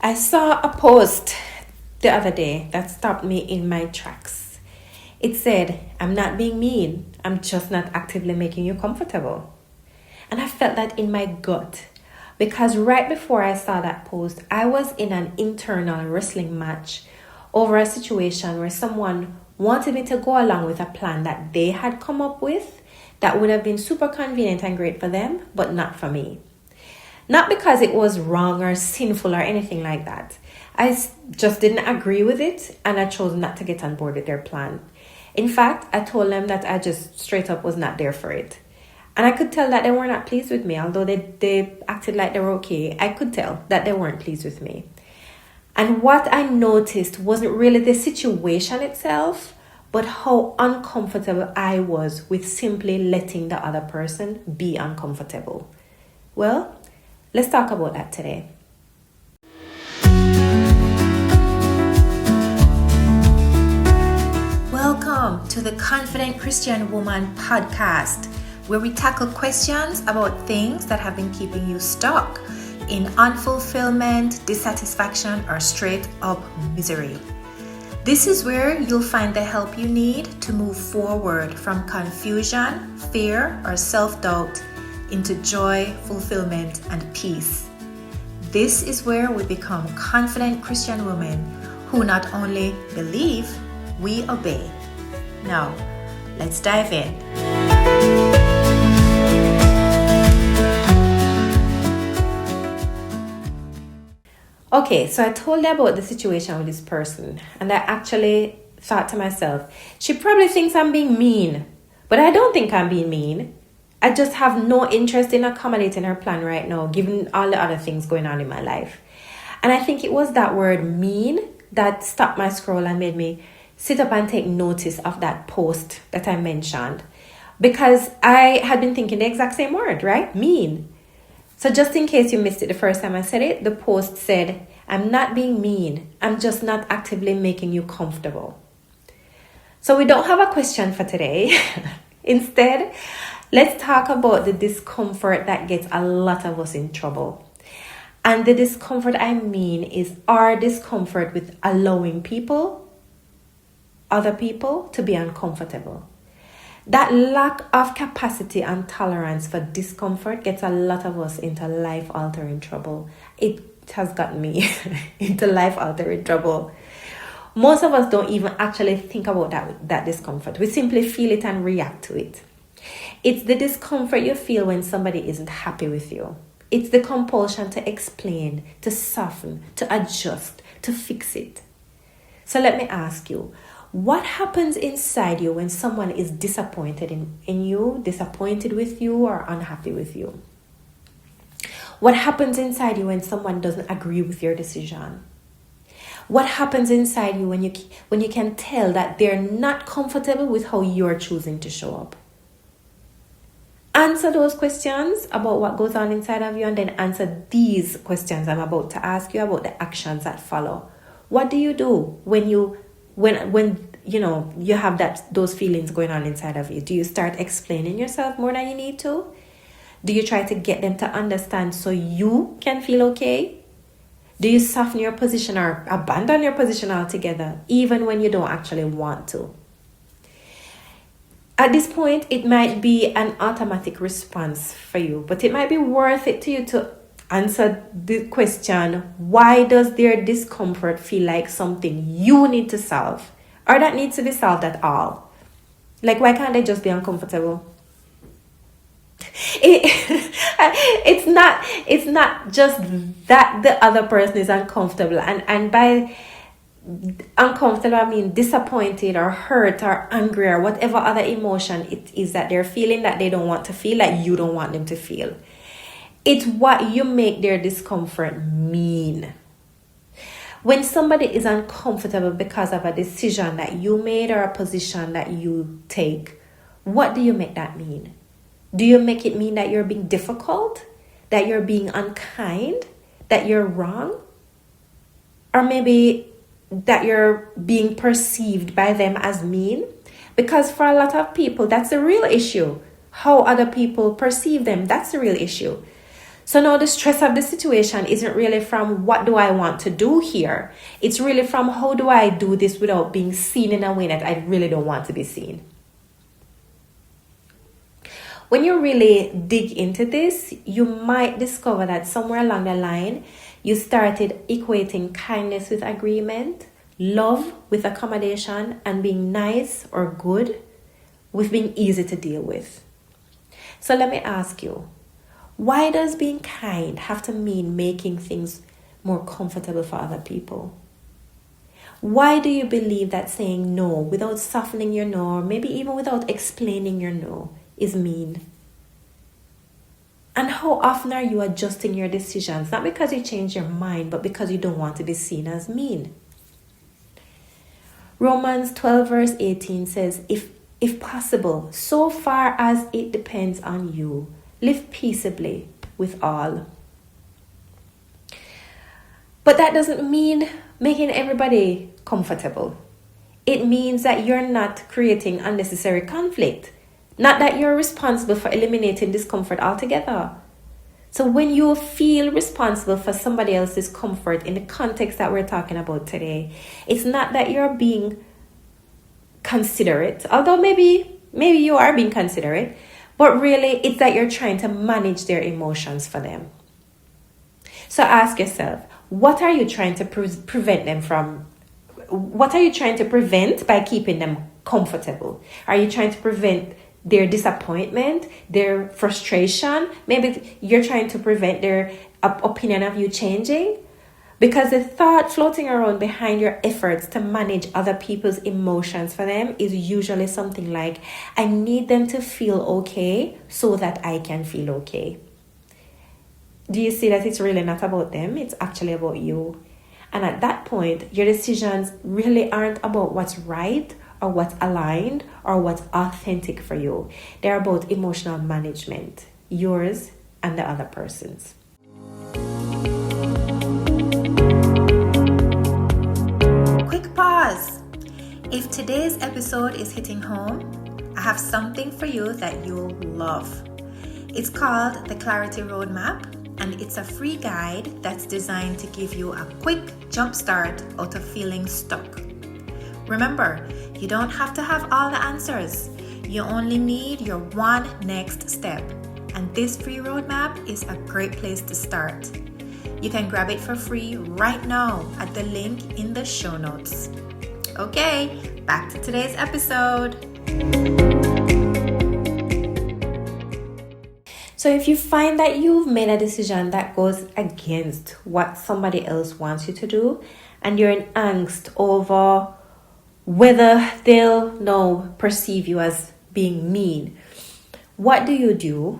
I saw a post the other day that stopped me in my tracks. It said, "I'm not being mean, I'm just not actively making you comfortable." And I felt that in my gut because right before I saw that post, I was in an internal wrestling match over a situation where someone wanted me to go along with a plan that they had come up with that would have been super convenient and great for them, but not for me. Not because it was wrong or sinful or anything like that. Just didn't agree with it and I chose not to get on board with their plan. In fact, I told them that I just straight up was not there for it. And I could tell that they were not pleased with me. Although they acted like they were okay, I could tell that they weren't pleased with me. And what I noticed wasn't really the situation itself, but how uncomfortable I was with simply letting the other person be uncomfortable. Well, let's talk about that today. Welcome to the Confident Christian Woman podcast, where we tackle questions about things that have been keeping you stuck in unfulfillment, dissatisfaction, or straight up misery. This is where you'll find the help you need to move forward from confusion, fear, or self-doubt into joy, fulfillment, and peace. This is where we become confident Christian women who not only believe, we obey. Now, let's dive in. Okay, so I told you about the situation with this person, and I actually thought to myself, she probably thinks I'm being mean, but I don't think I'm being mean. I just have no interest in accommodating her plan right now, given all the other things going on in my life. And I think it was that word mean that stopped my scroll and made me sit up and take notice of that post that I mentioned. Because I had been thinking the exact same word, right? Mean. So just in case you missed it the first time I said it, the post said, "I'm not being mean, I'm just not actively making you comfortable." So we don't have a question for today. Instead, let's talk about the discomfort that gets a lot of us in trouble. And the discomfort I mean is our discomfort with allowing other people to be uncomfortable. That lack of capacity and tolerance for discomfort gets a lot of us into life-altering trouble. It has gotten me into life-altering trouble. Most of us don't even actually think about that discomfort. We simply feel it and react to it. It's the discomfort you feel when somebody isn't happy with you. It's the compulsion to explain, to soften, to adjust, to fix it. So let me ask you, what happens inside you when someone is disappointed in you, disappointed with you, or unhappy with you? What happens inside you when someone doesn't agree with your decision? What happens inside you when you can tell that they're not comfortable with how you're choosing to show up? Answer those questions about what goes on inside of you, and then answer these questions I'm about to ask you about the actions that follow. What do you do when you have those feelings going on inside of you? Do you start explaining yourself more than you need to? Do you try to get them to understand so you can feel okay? Do you soften your position or abandon your position altogether, even when you don't actually want to? At this point, it might be an automatic response for you, but it might be worth it to you to answer the question, why does their discomfort feel like something you need to solve, or that needs to be solved at all? Like, why can't they just be uncomfortable? It's not just that the other person is uncomfortable, and by uncomfortable I mean disappointed or hurt or angry or whatever other emotion it is that they're feeling that they don't want to feel, like you don't want them to feel. It's what you make their discomfort mean. When somebody is uncomfortable because of a decision that you made or a position that you take, what do you make that mean? Do you make it mean that you're being difficult, that you're being unkind, that you're wrong? Or maybe that you're being perceived by them as mean? Because for a lot of people, that's the real issue. How other people perceive them, that's the real issue. So now the stress of the situation isn't really from what do I want to do here. It's really from how do I do this without being seen in a way that I really don't want to be seen. When you really dig into this, you might discover that somewhere along the line, you started equating kindness with agreement, love with accommodation, and being nice or good with being easy to deal with. So let me ask you, why does being kind have to mean making things more comfortable for other people? Why do you believe that saying no without softening your no, or maybe even without explaining your no, is mean? And how often are you adjusting your decisions? Not because you change your mind, but because you don't want to be seen as mean. Romans 12 verse 18 says, if possible, so far as it depends on you, live peaceably with all. But that doesn't mean making everybody comfortable. It means that you're not creating unnecessary conflict. Not that you're responsible for eliminating discomfort altogether. So when you feel responsible for somebody else's comfort in the context that we're talking about today, it's not that you're being considerate, although maybe you are being considerate, but really it's that you're trying to manage their emotions for them. So ask yourself, what are you trying to prevent them from? What are you trying to prevent by keeping them comfortable? Are you trying to prevent their disappointment, their frustration? Maybe you're trying to prevent their opinion of you changing. Because the thought floating around behind your efforts to manage other people's emotions for them is usually something like, I need them to feel okay so that I can feel okay. Do you see that it's really not about them? It's actually about you. And at that point, your decisions really aren't about what's right or what's aligned or what's authentic for you. They're about emotional management, yours and the other person's. Quick pause. If today's episode is hitting home, I have something for you that you'll love. It's called the Clarity Roadmap, and it's a free guide that's designed to give you a quick jump start out of feeling stuck. Remember, you don't have to have all the answers. You only need your one next step. And this free roadmap is a great place to start. You can grab it for free right now at the link in the show notes. Okay, back to today's episode. So if you find that you've made a decision that goes against what somebody else wants you to do, and you're in angst over whether they'll now perceive you as being mean, what do you do?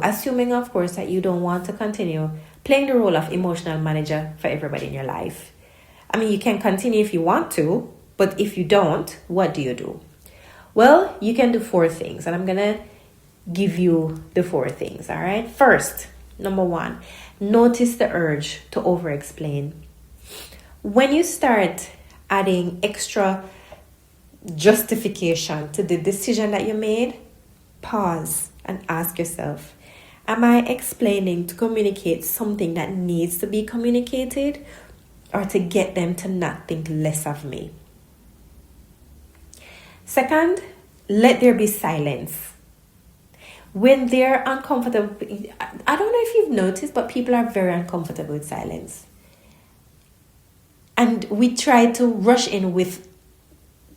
Assuming, of course, that you don't want to continue playing the role of emotional manager for everybody in your life. I mean, you can continue if you want to, but if you don't, what do you do? Well, you can do 4 things, and I'm going to give you the 4 things, all right? First, number 1, notice the urge to over-explain. When you start adding extra justification to the decision that you made, pause and ask yourself, am I explaining to communicate something that needs to be communicated, or to get them to not think less of me? Second, let there be silence. When they're uncomfortable, I don't know if you've noticed, but people are very uncomfortable with silence. And we try to rush in with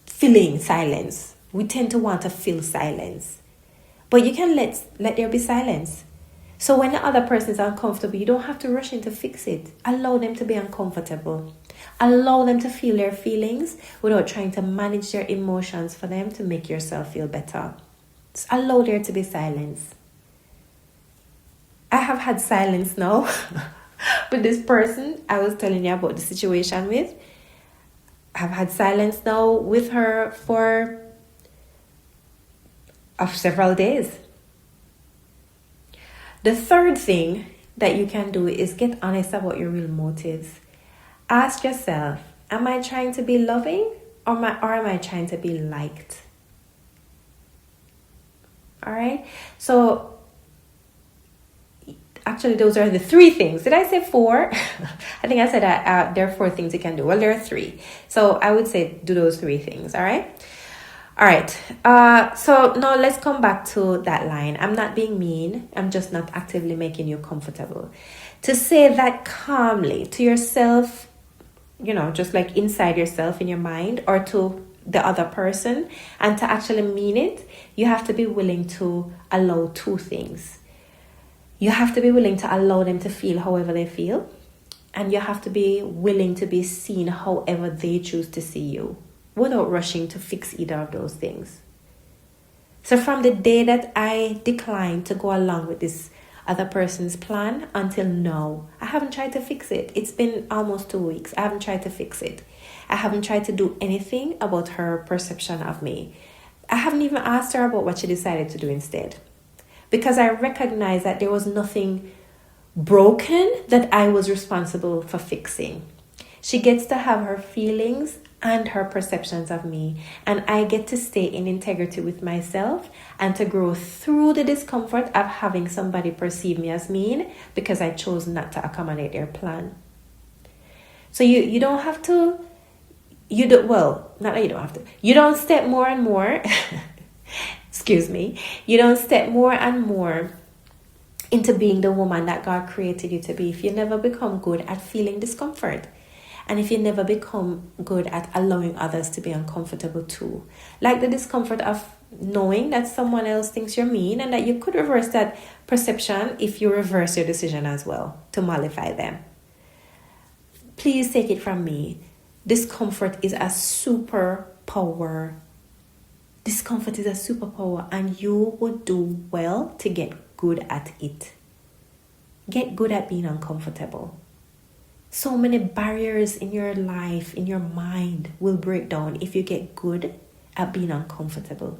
filling silence. We tend to want to fill silence. But you can let there be silence. So when the other person is uncomfortable, you don't have to rush in to fix it. Allow them to be uncomfortable. Allow them to feel their feelings without trying to manage their emotions for them to make yourself feel better. Just allow there to be silence. I have had silence now with this person I was telling you about the situation with. I've had silence now with her for several days. The third thing that you can do is get honest about your real motives. Ask yourself, am I trying to be loving or am I trying to be liked? All right. So Actually, those are the 3 things. Did I say 4? I think I said there are 4 things you can do. Well, there are 3. So I would say do those 3 things. All right. All right. So now let's come back to that line. I'm not being mean. I'm just not actively making you comfortable. To say that calmly to yourself, just like inside yourself in your mind, or to the other person, and to actually mean it, you have to be willing to allow 2 things. You have to be willing to allow them to feel however they feel, and you have to be willing to be seen however they choose to see you, without rushing to fix either of those things. So from the day that I declined to go along with this other person's plan until now, I haven't tried to fix it. It's been almost 2 weeks. I haven't tried to fix it. I haven't tried to do anything about her perception of me. I haven't even asked her about what she decided to do instead. Because I recognize that there was nothing broken that I was responsible for fixing. She gets to have her feelings and her perceptions of me, and I get to stay in integrity with myself and to grow through the discomfort of having somebody perceive me as mean because I chose not to accommodate their plan. So you don't have to, not that you don't have to, you don't step more and more you don't step more and more into being the woman that God created you to be if you never become good at feeling discomfort. And if you never become good at allowing others to be uncomfortable too. Like the discomfort of knowing that someone else thinks you're mean, and that you could reverse that perception if you reverse your decision as well to mollify them. Please take it from me. Discomfort is a superpower. Discomfort is a superpower, and you would do well to get good at it. Get good at being uncomfortable. So many barriers in your life, in your mind, will break down if you get good at being uncomfortable.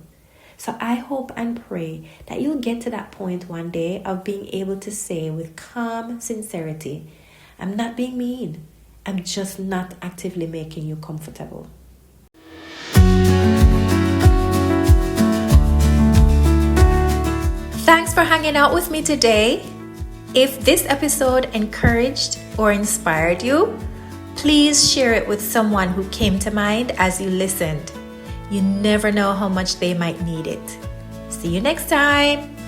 So I hope and pray that you'll get to that point one day of being able to say with calm sincerity, I'm not being mean. I'm just not actively making you comfortable. Thanks for hanging out with me today. If this episode encouraged or inspired you, please share it with someone who came to mind as you listened. You never know how much they might need it. See you next time.